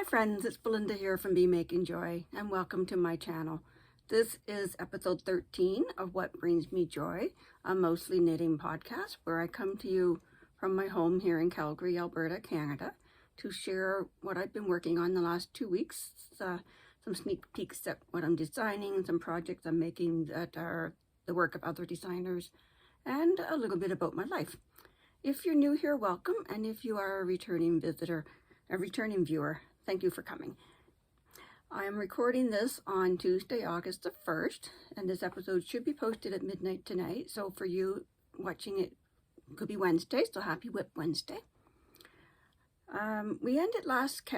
Hi friends, it's Belinda here from Be Making Joy and welcome to my channel. This is episode 13 of What Brings Me Joy, a mostly knitting podcast where I come to you from my home here in Calgary, Alberta, Canada, to share what I've been working on the last 2 weeks, some sneak peeks at what I'm designing, some projects I'm making that are the work of other designers, and a little bit about my life. If you're new here, welcome, and if you are a returning visitor, a returning viewer, thank you for coming. I am recording this on Tuesday, August the 1st, and this episode should be posted at midnight tonight. So for you watching it, could be Wednesday, so happy WIP Wednesday. We ended last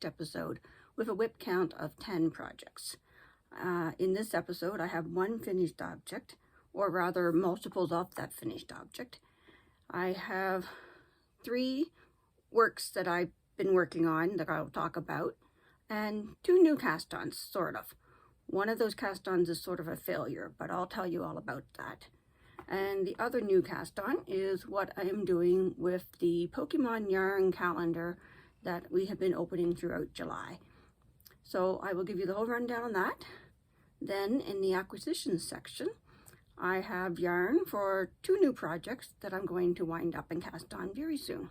episode with a WIP count of 10 projects. In this episode, I have one finished object, or rather multiples of that finished object. I have 3 works that I've been working on that I'll talk about, and 2 new cast-ons, sort of. One of those cast-ons is sort of a failure, but I'll tell you all about that. And the other new cast-on is what I am doing with the Pokémon yarn calendar that we have been opening throughout July. So I will give you the whole rundown on that. Then in the acquisitions section, I have yarn for 2 new projects that I'm going to wind up and cast on very soon.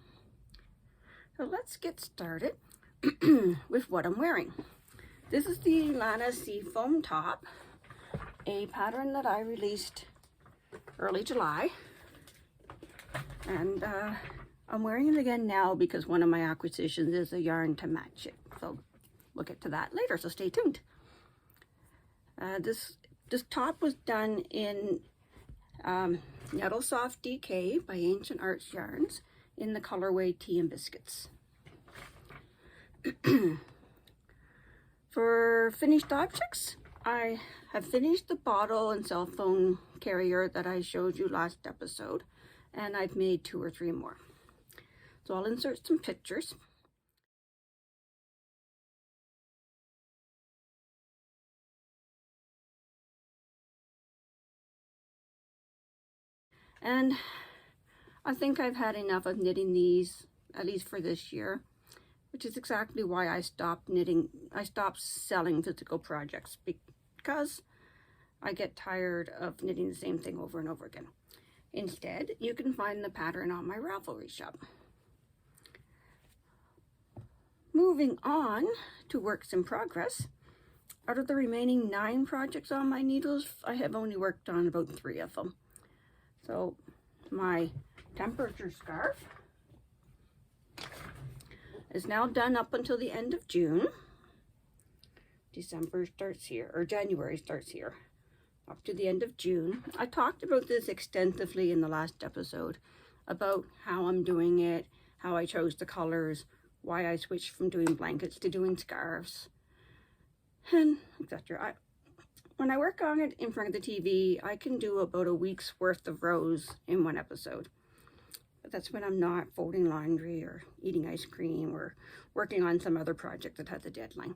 So let's get started with what I'm wearing. This is the Elana Seafoam top, a pattern that I released early July. And I'm wearing it again now because one of my acquisitions is a yarn to match it. So we'll get to that later, so stay tuned. This top was done in Nettle Soft DK by Ancient Arts Yarns in the colorway Tea and Biscuits. For finished objects, I have finished the bottle and cell phone carrier that I showed you last episode, and I've made 2 or 3 more. So I'll insert some pictures. And I think I've had enough of knitting these, at least for this year, which is exactly why I stopped selling physical projects, because I get tired of knitting the same thing over and over again. Instead, you can find the pattern on my Ravelry shop. Moving on to works in progress. Out of the remaining 9 projects on my needles, I have only worked on about 3 of them. So my temperature scarf is now done up until the end of June. December starts here, or January starts here, up to the end of June. I talked about this extensively in the last episode, about how I'm doing it, how I chose the colors, why I switched from doing blankets to doing scarves, and etc. When I work on it in front of the TV, I can do about a week's worth of rows in one episode. But that's when I'm not folding laundry or eating ice cream or working on some other project that has a deadline.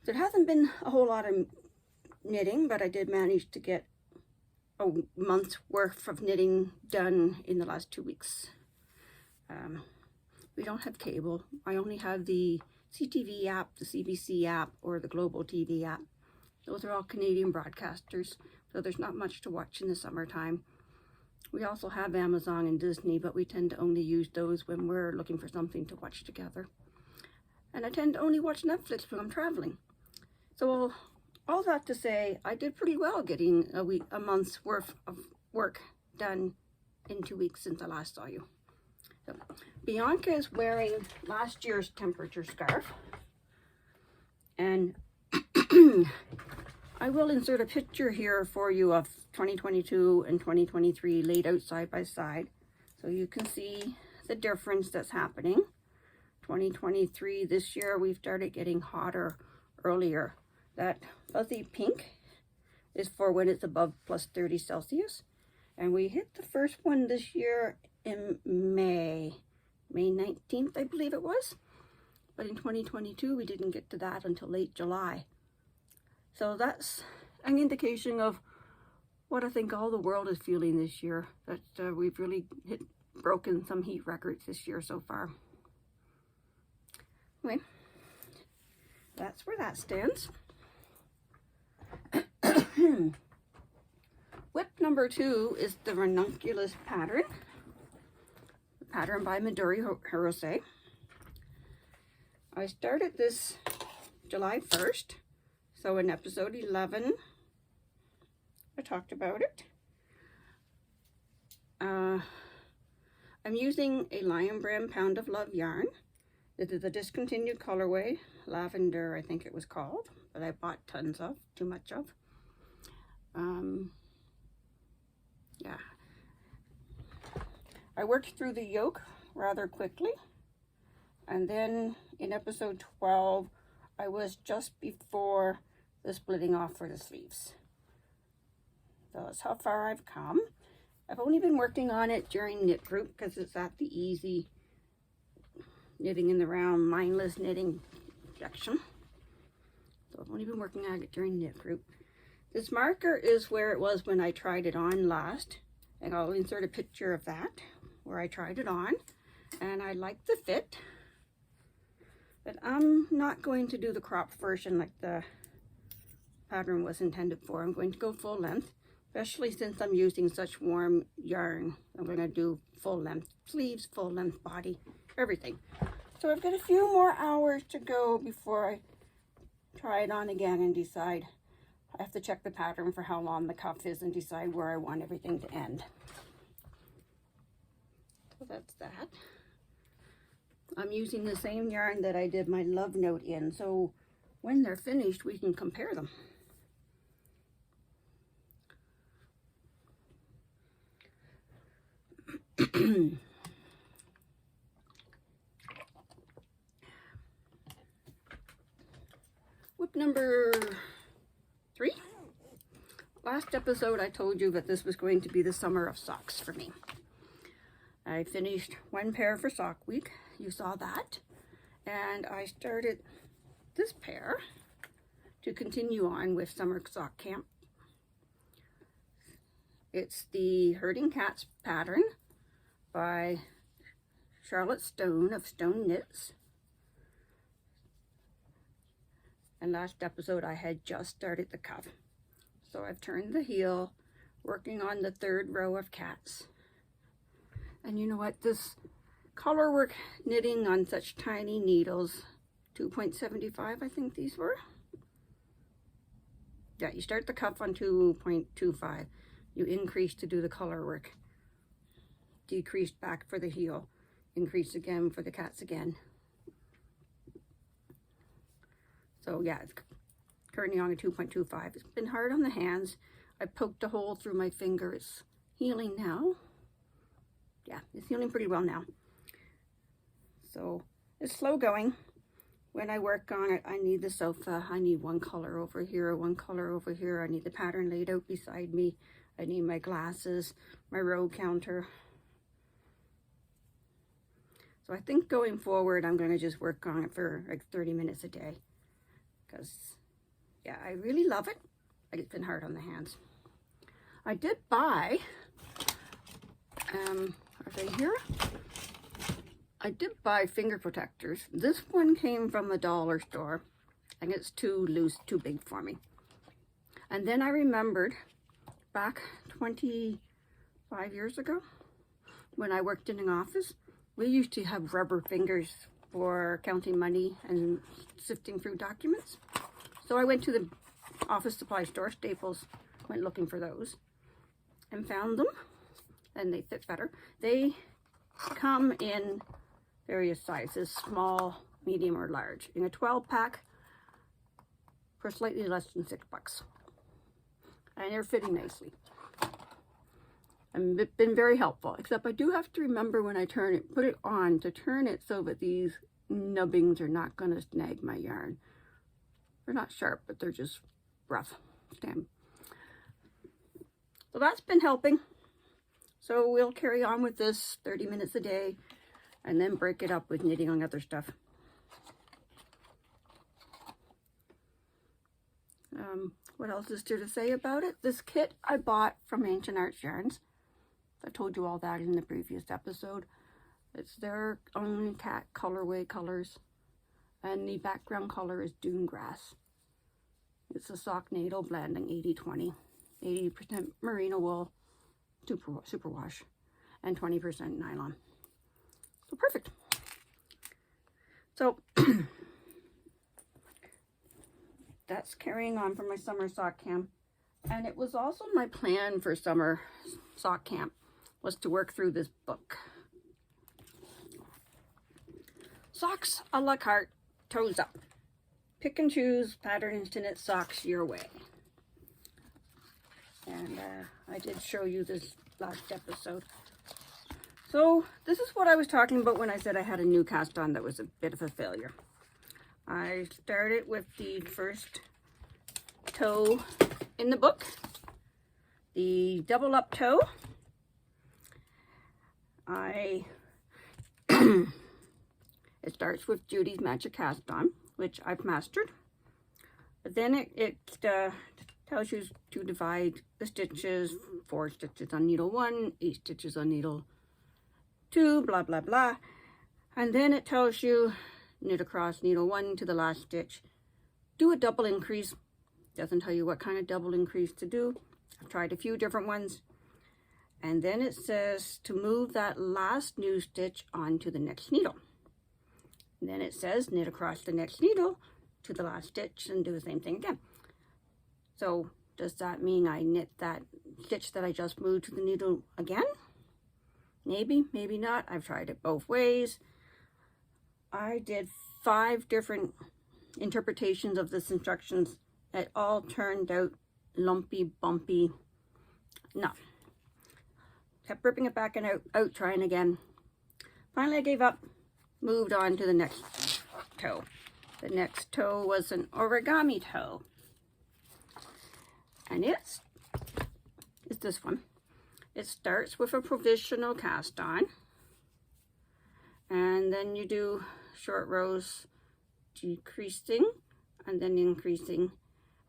There hasn't been a whole lot of knitting, but I did manage to get a month's worth of knitting done in the last 2 weeks. We don't have cable. I only have the CTV app, the CBC app, or the Global TV app. Those are all Canadian broadcasters, so there's not much to watch in the summertime. We also have Amazon and Disney, but we tend to only use those when we're looking for something to watch together. And I tend to only watch Netflix when I'm traveling. So all that to say, I did pretty well getting a month's worth of work done in 2 weeks since I last saw you. So Bianca is wearing last year's temperature scarf, and I will insert a picture here for you of 2022 and 2023 laid out side by side, so you can see the difference that's happening. 2023, this year, we've started getting hotter earlier. That fuzzy pink is for when it's above plus 30 Celsius. And we hit the first one this year in May 19th, I believe it was. But in 2022, we didn't get to that until late July. So that's an indication of what I think all the world is feeling this year, that we've really broken some heat records this year so far. Anyway, that's where that stands. WIP number 2 is the Ranunculus pattern. Pattern by Midori Hirose. I started this July 1st. So in episode 11, I talked about it. I'm using a Lion Brand Pound of Love yarn. This is a discontinued colorway, Lavender I think it was called, but I bought tons of, too much of. Yeah. I worked through the yoke rather quickly, and then in episode 12, I was just before the splitting off for the sleeves. So that's how far I've come. I've only been working on it during knit group because it's at the easy knitting in the round, mindless knitting section. So I've only been working on it during knit group. This marker is where it was when I tried it on last, and I'll insert a picture of that where I tried it on, and I like the fit, but I'm not going to do the cropped version like the pattern was intended for. I'm going to go full length, especially since I'm using such warm yarn. I'm going to do full length sleeves, full length body, everything. So I've got a few more hours to go before I try it on again and decide. I have to check the pattern for how long the cuff is and decide where I want everything to end. So that's that. I'm using the same yarn that I did my love note in, so when they're finished we can compare them. WIP number 3. Last episode I told you that this was going to be the summer of socks for me. I finished one pair for sock week, you saw that, and I started this pair to continue on with summer sock camp. It's the Herding Cats pattern by Charlotte Stone of Stone Knits. And last episode I had just started the cuff. So I've turned the heel, working on the 3rd row of cats. And you know what, this color work knitting on such tiny needles, 2.75 I think these were. Yeah, you start the cuff on 2.25. You increase to do the color work. Decrease back for the heel. Increase again for the cats again. So yeah, it's currently on a 2.25. It's been hard on the hands. I poked a hole through my finger. It's healing now. Yeah, it's healing pretty well now. So it's slow going. When I work on it, I need the sofa. I need one color over here, one color over here. I need the pattern laid out beside me. I need my glasses, my row counter. So I think going forward, I'm going to just work on it for like 30 minutes a day. Because, yeah, I really love it. But it's been hard on the hands. I did buy, are they here? I did buy finger protectors. This one came from the dollar store. And it's too loose, too big for me. And then I remembered back 25 years ago, when I worked in an office, we used to have rubber fingers for counting money and sifting through documents. So I went to the office supply store, Staples, went looking for those and found them, and they fit better. They come in various sizes, small, medium, or large, in a 12-pack for slightly less than $6. And they're fitting nicely. And it's been very helpful, except I do have to remember when I turn it, put it on, to turn it so that these nubbings are not going to snag my yarn. They're not sharp, but they're just rough. Stem. So that's been helping. So we'll carry on with this 30 minutes a day and then break it up with knitting on other stuff. What else is there to say about it? This kit I bought from Ancient Arts Yarns. I told you all that in the previous episode. It's their own cat colorway colors. and the background color is dune grass. It's a sock needle blending 80-20, 80% merino wool, superwash, and 20% nylon. So perfect. So that's carrying on from my summer sock camp. And it was also my plan for summer sock camp was to work through this book. Socks a la carte, toes up. Pick and choose patterns to knit socks your way. And I did show you this last episode. So this is what I was talking about when I said I had a new cast on that was a bit of a failure. I started with the first toe in the book, the double up toe. It starts with Judy's Magic Cast On, which I've mastered. But then it tells you to divide the stitches, 4 stitches on needle 1, 8 stitches on needle 2, blah, blah, blah. And then it tells you knit across needle 1 to the last stitch. Do a double increase. Doesn't tell you what kind of double increase to do. I've tried a few different ones. And then it says to move that last new stitch onto the next needle. And then it says knit across the next needle to the last stitch and do the same thing again. So does that mean I knit that stitch that I just moved to the needle again? Maybe, maybe not. I've tried it both ways. I did 5 different interpretations of this instructions. It all turned out lumpy, bumpy. No. Kept ripping it back and out, trying again. Finally I gave up, moved on to the next toe. The next toe was an origami toe. And it's this one. It starts with a provisional cast on. And then you do short rows decreasing and then increasing.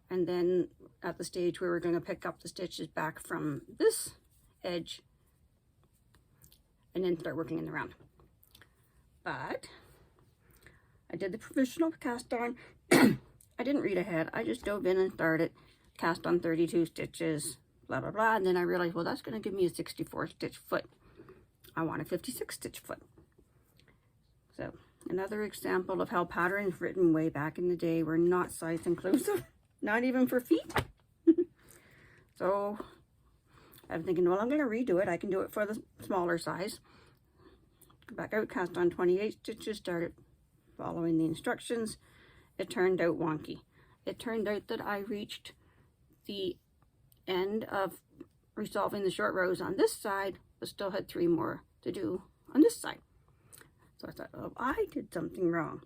And then at the stage where we're going to pick up the stitches back from this edge and then start working in the round. But I did the provisional cast on. I didn't read ahead. I just dove in and started cast on 32 stitches, blah, blah, blah. And then I realized, well, that's going to give me a 64 stitch foot. I want a 56 stitch foot. So another example of how patterns written way back in the day were not size inclusive, not even for feet. So I'm thinking, well, I'm going to redo it. I can do it for the smaller size. Go back out, cast on 28 stitches, started following the instructions. It turned out wonky. It turned out that I reached the end of resolving the short rows on this side, but still had 3 more to do on this side. So I thought, oh, I did something wrong.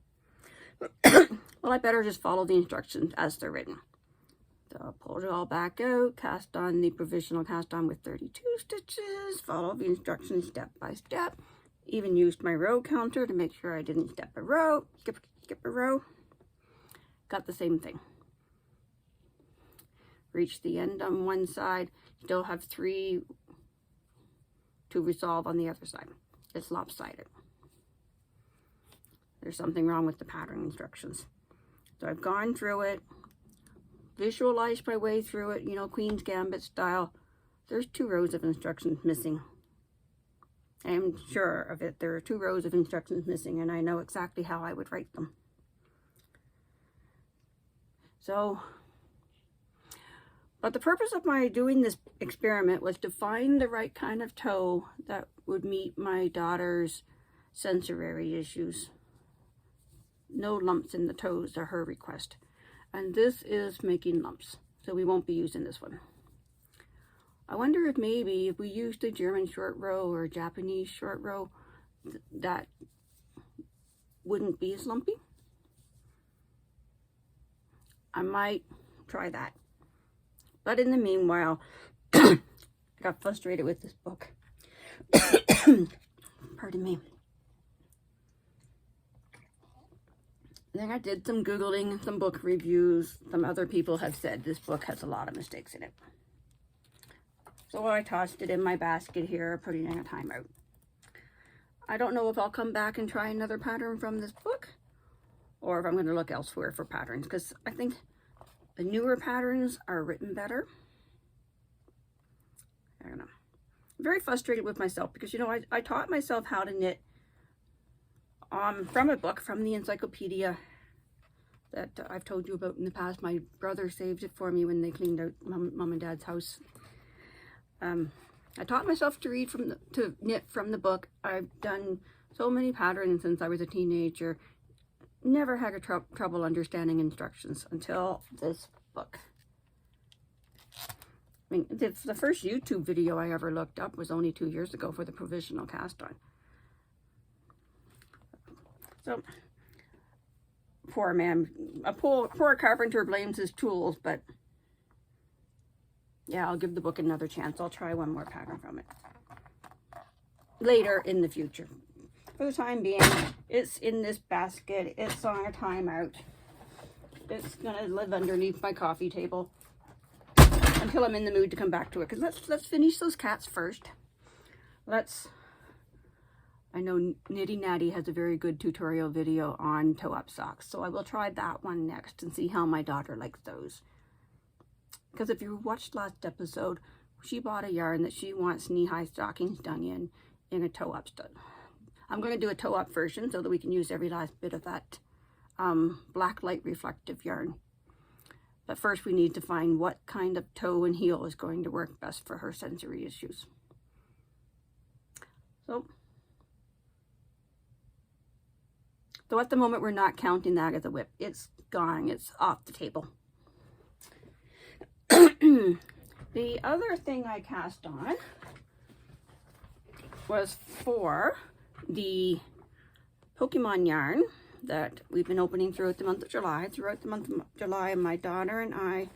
Well, I better just follow the instructions as they're written. So I pulled it all back out, cast on the provisional cast on with 32 stitches, followed the instructions step by step, even used my row counter to make sure I didn't skip a row. Got the same thing. Reached the end on one side, still have 3 to resolve on the other side. It's lopsided. There's something wrong with the pattern instructions. So I've gone through it, visualized my way through it, you know, Queen's Gambit style. There's 2 rows of instructions missing. I'm sure of it. There are 2 rows of instructions missing, and I know exactly how I would write them. So, but the purpose of my doing this experiment was to find the right kind of toe that would meet my daughter's sensory issues. No lumps in the toes are her request. And this is making lumps, so we won't be using this one. I wonder if maybe if we used a German short row or a Japanese short row, that wouldn't be as lumpy. I might try that. But in the meanwhile, I got frustrated with this book. Pardon me. Then I did some Googling and some book reviews. Some other people have said this book has a lot of mistakes in it. So I tossed it in my basket here, putting in a timeout. I don't know if I'll come back and try another pattern from this book, or if I'm going to look elsewhere for patterns, because I think the newer patterns are written better. I don't know. I'm very frustrated with myself because, you know, I taught myself how to knit from a book, from the encyclopedia that I've told you about in the past. My brother saved it for me when they cleaned out mom and dad's house. I taught myself to knit from the book. I've done so many patterns since I was a teenager. Never had trouble understanding instructions until this book. I mean, the first YouTube video I ever looked up was only 2 years ago for the provisional cast on. So, poor man, poor carpenter blames his tools, but yeah, I'll give the book another chance. I'll try one more pattern from it later in the future. For the time being, it's in this basket. It's on a timeout. It's gonna live underneath my coffee table until I'm in the mood to come back to it. Because let's finish those cats first. I know Nitty Natty has a very good tutorial video on toe-up socks, so I will try that one next and see how my daughter likes those. Because if you watched last episode, she bought a yarn that she wants knee-high stockings done in a toe-up stud. I'm going to do a toe-up version so that we can use every last bit of that black light reflective yarn. But first we need to find what kind of toe and heel is going to work best for her sensory issues. So at the moment we're not counting that as a WIP. It's gone. It's off the table. The other thing I cast on was for the Pokemon yarn that we've been opening throughout the month of July. Throughout the month of July, my daughter and I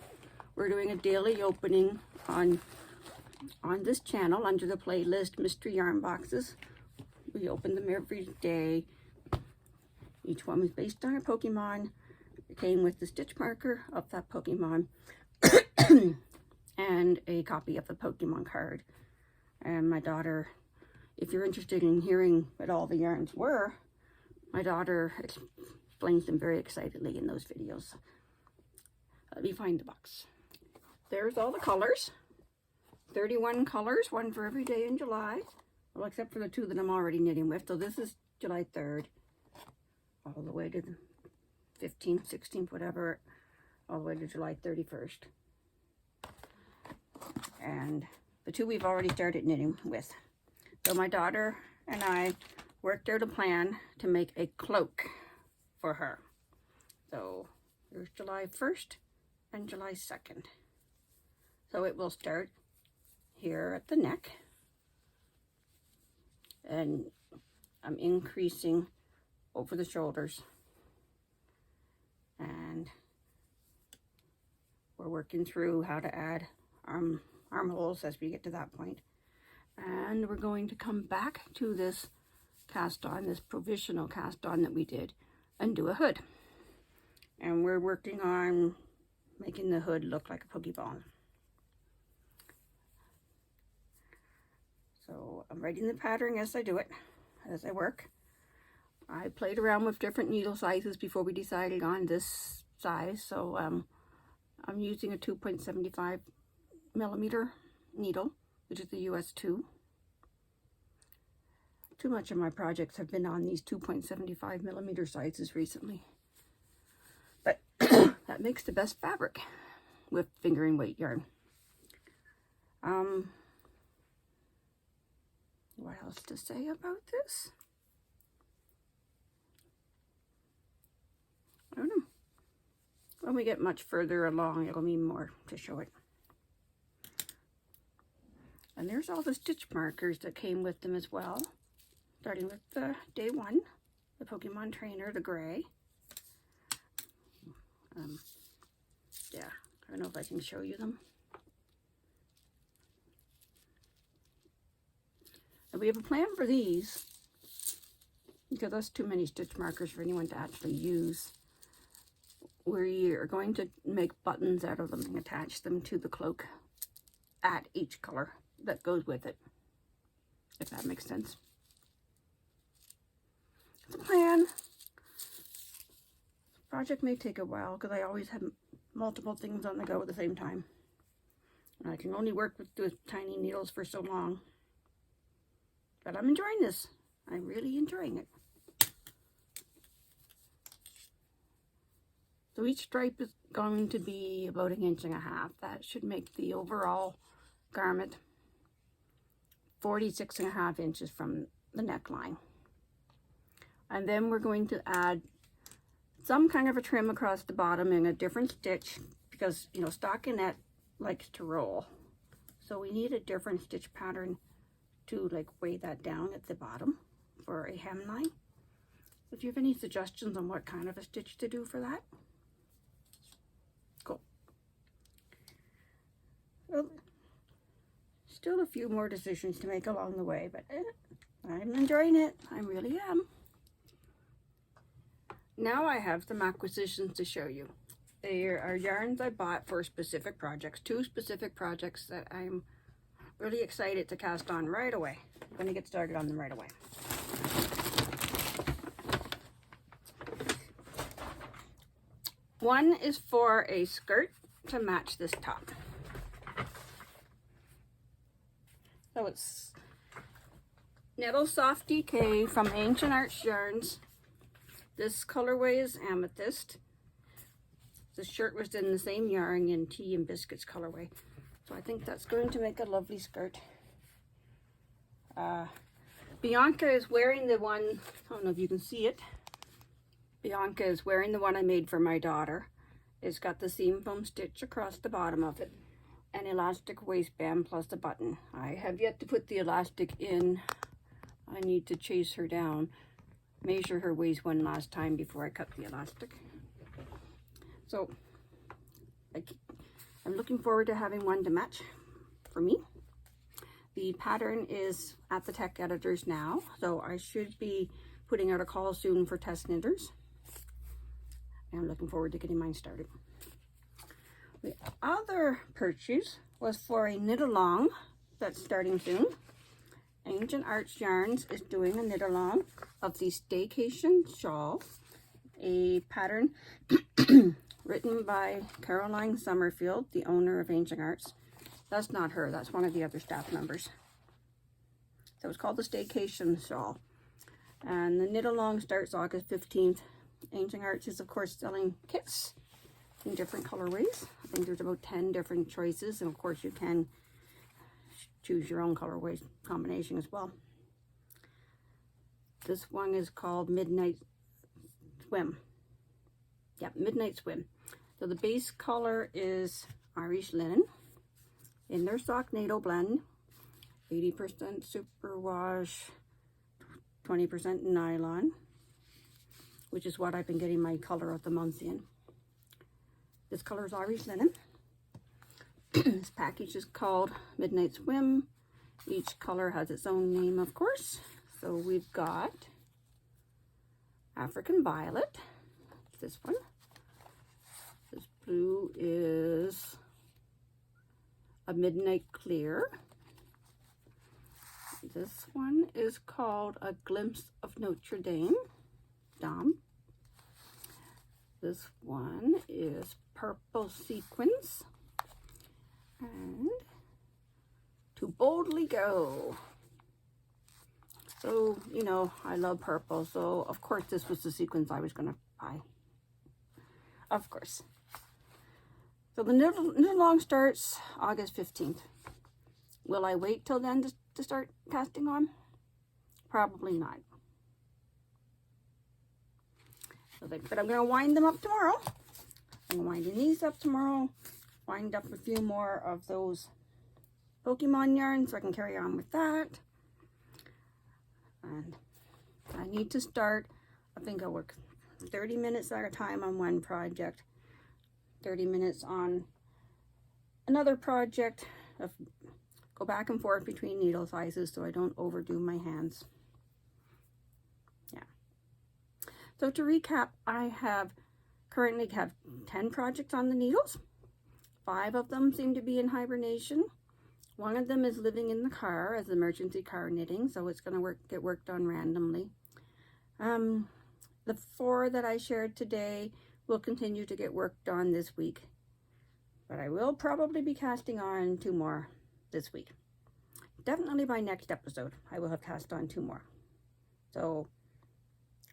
were doing a daily opening on this channel under the playlist Mystery Yarn Boxes. We opened them every day. Each one was based on a Pokemon. It came with the stitch marker of that Pokemon and a copy of the Pokemon card. And my daughter, if you're interested in hearing what all the yarns were, my daughter explains them very excitedly in those videos. Let me find the box. There's all the colors. 31 colors, one for every day in July. Well, except for the 2 that I'm already knitting with. So this is July 3rd. All the way to the 15th, 16th, whatever. All the way to July 31st. And the 2 we've already started knitting with. So my daughter and I worked out a plan to make a cloak for her. So there's July 1st and July 2nd. So it will start here at the neck. And I'm increasing over the shoulders. And we're working through how to add armholes as we get to that point. And we're going to come back to this cast on, this provisional cast on that we did, and do a hood. And we're working on making the hood look like a Pokeball. So I'm writing the pattern as I do it, as I work. I played around with different needle sizes before we decided on this size. So I'm using a 2.75 millimeter needle, which is the US 2. Too much of my projects have been on these 2.75 millimeter sizes recently. But that makes the best fabric with fingering weight yarn. What else to say about this? I don't know. When we get much further along, it'll mean more to show it. And there's all the stitch markers that came with them as well. Starting with the day 1, the Pokemon trainer, the gray. Yeah, I don't know if I can show you them. And we have a plan for these, because that's too many stitch markers for anyone to actually use. We are going to make buttons out of them and attach them to the cloak at each color that goes with it, if that makes sense. It's a plan. project may take a while because I always have multiple things on the go at the same time. And I can only work with tiny needles for so long. But I'm enjoying this. I'm really enjoying it. So each stripe is going to be about 1.5 inches. That should make the overall garment 46.5 inches from the neckline. And then we're going to add some kind of a trim across the bottom in a different stitch because, you know, stockinette likes to roll. So we need a different stitch pattern to like weigh that down at the bottom for a hemline. If you have any suggestions on what kind of a stitch to do for that, cool. Well, still a few more decisions to make along the way, but I'm enjoying it. I really am. Now I have some acquisitions to show you. They are yarns I bought for specific projects, 2 specific projects that I'm really excited to cast on right away. I'm going to get started on them right away. One is for a skirt to match this top. So it's Nettle Soft DK from Ancient Arts Yarns. This colorway is Amethyst. The shirt was in the same yarn in Tea and Biscuits colorway. So I think that's going to make a lovely skirt. Bianca is wearing the one, I don't know if you can see it. Bianca is wearing the one I made for my daughter. It's got the seam foam stitch across the bottom of it. An elastic waistband plus a button. I have yet to put the elastic in. I need to chase her down. Measure her waist one last time before I cut the elastic. So I'm looking forward to having one to match for me. The pattern is at the tech editors now, so I should be putting out a call soon for test knitters. I'm looking forward to getting mine started. The other purchase was for a knit along that's starting soon. Ancient Arts Yarns is doing a knit along of the Staycation Shawl, a pattern written by Caroline Summerfield, the owner of Ancient Arts. That's not her, that's one of the other staff members. So it's called the Staycation Shawl. And the knit along starts August 15th. Ancient Arts is of course selling kits in different colorways. I think there's about 10 different choices, and of course you can choose your own colorway combination as well. This one is called Midnight Swim. Yep, Midnight Swim. So the base color is Irish linen in their sock NATO blend, 80% superwash, 20% nylon, which is what I've been getting my color of the month in. This color is Irish linen. This package is called Midnight Swim. Each color has its own name, of course. So we've got African Violet, this one. This blue is a Midnight Clear. This one is called A Glimpse of Notre Dame. This one is Purple Sequins. And To Boldly Go. So, you know, I love purple, so of course this was the sequins I was going to buy. Of course. So the knit along starts August 15th. Will I wait till then to start casting on? Probably not. But I'm going to wind them up tomorrow. I'm winding these up tomorrow. Wind up a few more of those Pokemon yarns so I can carry on with that. And I need to start, I think I'll work 30 minutes at a time on one project, 30 minutes on another project, go back and forth between needle sizes so I don't overdo my hands. Yeah. So to recap, I currently have 10 projects on the needles. 5 of them seem to be in hibernation. One of them is living in the car as emergency car knitting, so it's going to get worked on randomly. The 4 that I shared today will continue to get worked on this week. But I will probably be casting on 2 more this week. Definitely by next episode, I will have cast on 2 more. So,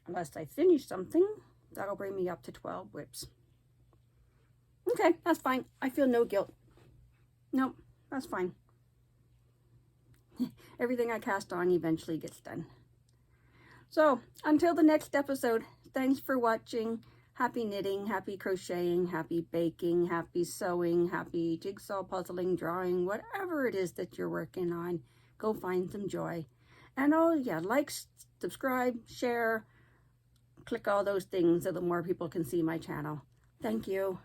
unless I finish something, that'll bring me up to 12 WIPs. Okay, that's fine. I feel no guilt. Nope, that's fine. Everything I cast on eventually gets done. So, until the next episode, thanks for watching. Happy knitting, happy crocheting, happy baking, happy sewing, happy jigsaw puzzling, drawing, whatever it is that you're working on. Go find some joy. And oh yeah, like, subscribe, share, click all those things so that more people can see my channel. Thank you.